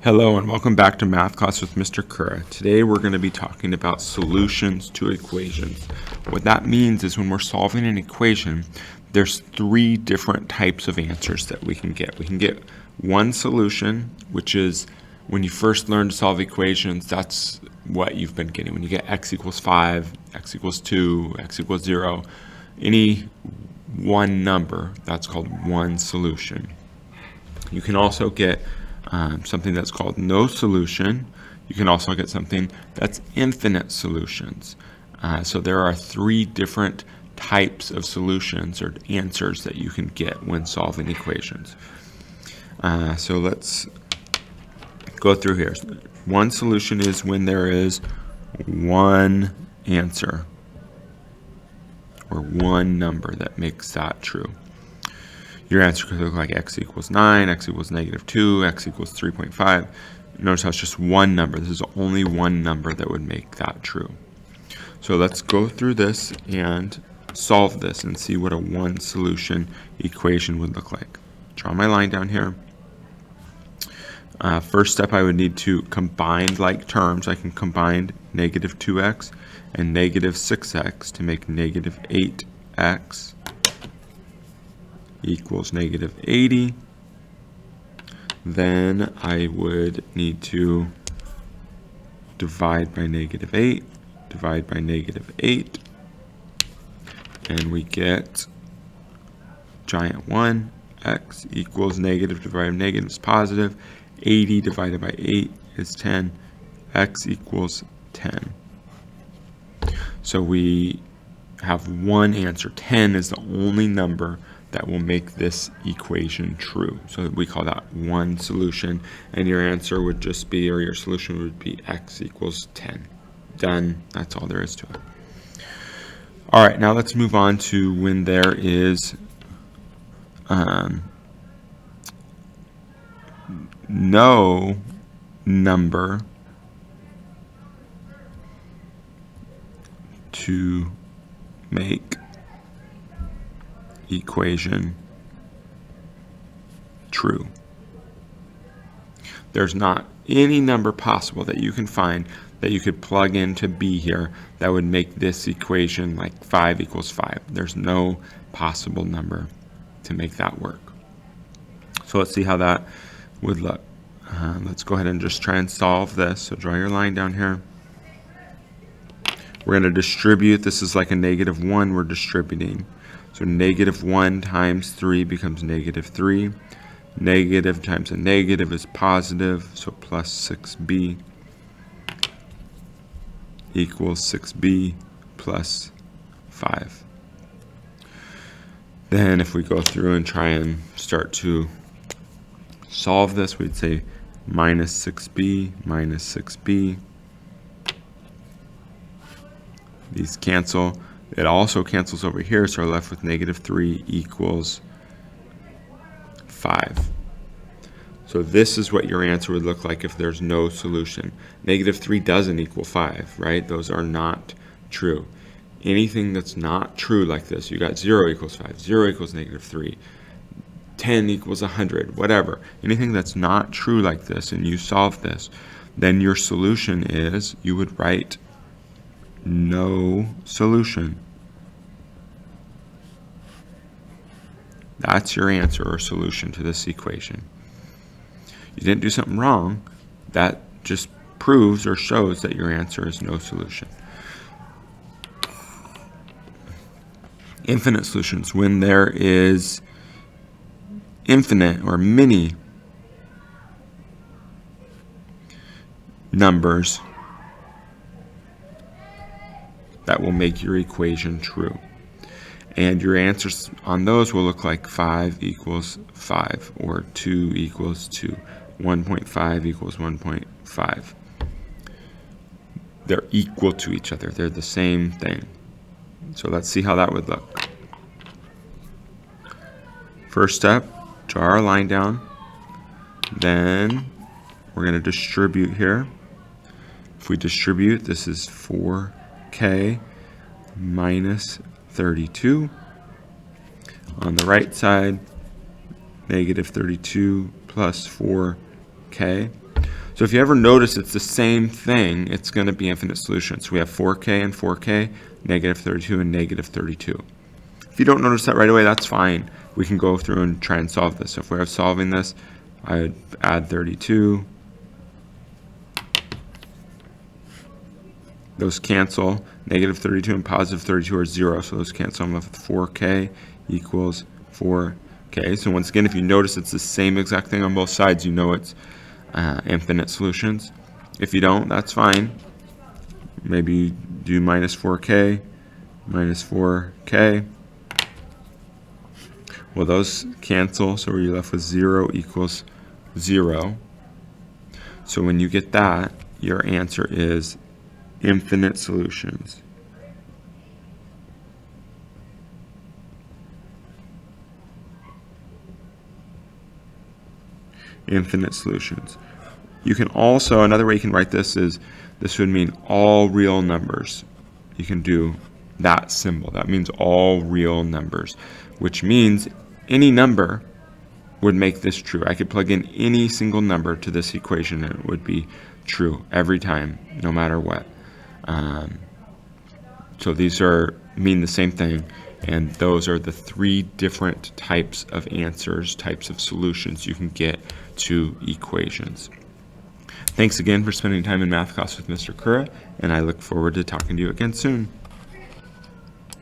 Hello and welcome back to Math Class with Mr. Kura. Today we're going to be talking about solutions to equations. What that means is when we're solving an equation, there's three different types of answers that we can get. We can get one solution, which is when you first learn to solve equations, that's what you've been getting. When you get x equals 5, x equals 2, x equals 0, any one number, that's called one solution. You can also get something that's called no solution. You can also get something that's infinite solutions. So there are three different types of solutions or answers that you can get when solving equations. So let's go through here. One solution is when there is one answer or one number that makes that true. Your answer could look like x equals 9, x equals negative 2, x equals 3.5. Notice how it's just one number. This is only one number that would make that true. So let's go through this and solve this and see what a one solution equation would look like. Draw my line down here. First step, I would need to combine like terms. I can combine negative 2x and negative 6x to make negative 8x equals negative 80. Then I would need to divide by negative 8, divide by negative 8, and we get giant 1, x equals negative divided by negative is positive, 80 divided by 8 is 10, x equals 10. So we have one answer. 10 is the only number that will make this equation true. So we call that one solution, and your answer would just be, or your solution would be x equals 10. Done. That's all there is to it. All right, now let's move on to when there is no number to make equation true. There's not any number possible that you can find that you could plug into b here that would make this equation like 5 equals 5. There's no possible number to make that work. So let's see how that would look. Let's go ahead and just try and solve this. So draw your line down here. We're going to distribute. This is like a negative 1 we're distributing. So negative 1 times 3 becomes negative 3. Negative times a negative is positive, so plus 6b equals 6b plus 5. Then if we go through and try and start to solve this, we'd say minus 6b minus 6b. These cancel. It also cancels over here, so we're left with negative 3 equals 5. So this is what your answer would look like if there's no solution. Negative 3 doesn't equal 5, right? Those are not true. Anything that's not true like this, you got 0 equals 5, 0 equals negative 3, 10 equals 100, whatever. Anything that's not true like this and you solve this, then your solution is you would write no solution. That's your answer or solution to this equation. You didn't do something wrong. That just proves or shows that your answer is no solution. Infinite solutions, when there is infinite or many numbers that will make your equation true. And your answers on those will look like 5 equals 5, or 2 equals 2, 1.5 equals 1.5. They're equal to each other. They're the same thing. So let's see how that would look. First step, draw our line down. Then we're going to distribute here. If we distribute, this is 4k minus 32. On the right side, negative 32 plus 4k. So if you ever notice it's the same thing, it's going to be infinite solutions. So we have 4k and 4k, negative 32 and negative 32. If you don't notice that right away, that's fine. We can go through and try and solve this. So if we're solving this, I would add 32. Those cancel. Negative 32 and positive 32 are 0, so those cancel. I'm left with 4k equals 4k. So once again, if you notice it's the same exact thing on both sides, you know it's infinite solutions. If you don't, that's fine. Maybe do minus 4k, minus 4k. Well, those cancel, so you're left with 0 equals 0. So when you get that, your answer is infinite solutions. Infinite solutions. You can also, another way you can write this is, this would mean all real numbers. You can do that symbol. That means all real numbers, which means any number would make this true. I could plug in any single number to this equation and it would be true every time, no matter what. So these mean the same thing, and those are the 3 different types of answers, types of solutions you can get to equations. Thanks again for spending time in math class with Mr. Kura, and I look forward to talking to you again soon.